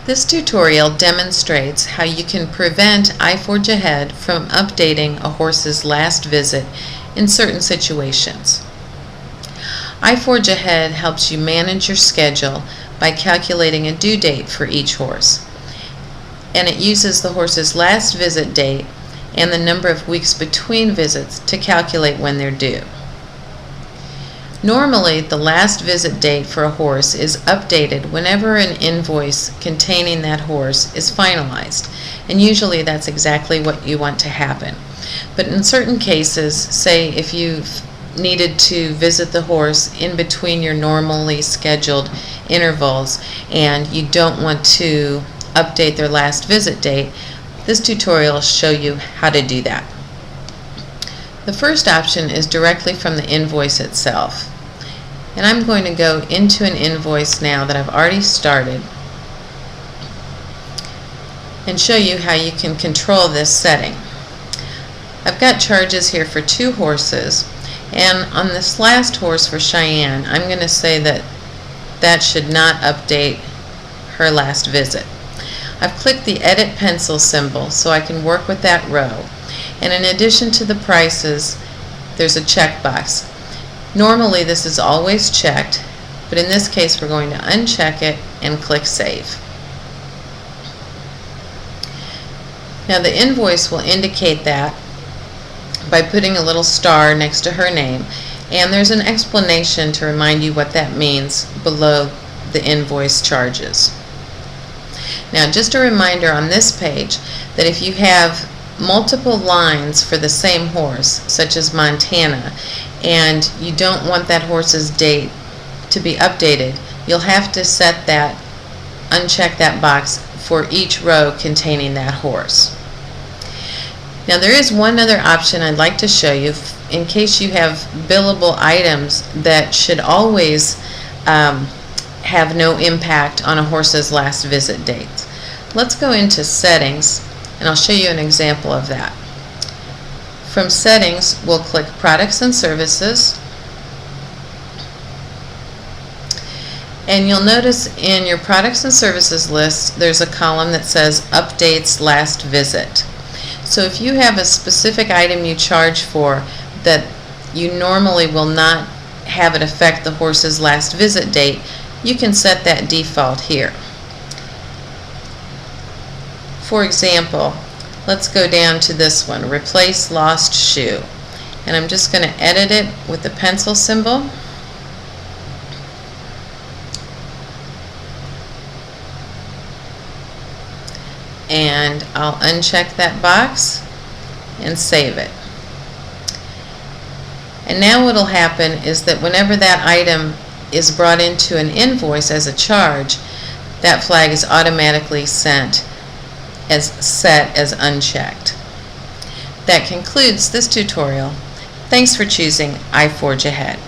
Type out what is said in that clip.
This tutorial demonstrates how you can prevent iForgeAhead from updating a horse's last visit in certain situations. iForgeAhead helps you manage your schedule by calculating a due date for each horse, and it uses the horse's last visit date and the number of weeks between visits to calculate when they're due. Normally, the last visit date for a horse is updated whenever an invoice containing that horse is finalized, and usually that's exactly what you want to happen. But in certain cases, say if you've needed to visit the horse in between your normally scheduled intervals and you don't want to update their last visit date, this tutorial will show you how to do that. The first option is directly from the invoice itself. And I'm going to go into an invoice now that I've already started and show you how you can control this setting. I've got charges here for 2 horses, and on this last horse for Cheyenne, I'm going to say that that should not update her last visit. I've clicked the edit pencil symbol so I can work with that row, and in addition to the prices, there's a checkbox. Normally this is always checked, but in this case we're going to uncheck it and click Save. Now the invoice will indicate that by putting a little star next to her name, and there's an explanation to remind you what that means below the invoice charges. Now just a reminder on this page that if you have multiple lines for the same horse, such as Montana, and you don't want that horse's date to be updated, you'll have to set that, uncheck that box for each row containing that horse. Now there is one other option I'd like to show you in case you have billable items that should always have no impact on a horse's last visit date. Let's go into Settings and I'll show you an example of that. From Settings, we'll click Products and Services, and you'll notice in your Products and Services list there's a column that says Updates Last Visit. So if you have a specific item you charge for that you normally will not have it affect the horse's last visit date, you can set that default here. For example, let's go down to this one, Replace Lost Shoe. And I'm just going to edit it with the pencil symbol. And I'll uncheck that box and save it. And now what will happen is that whenever that item is brought into an invoice as a charge, that flag is automatically set as unchecked. That concludes this tutorial. Thanks for choosing iForgeAhead.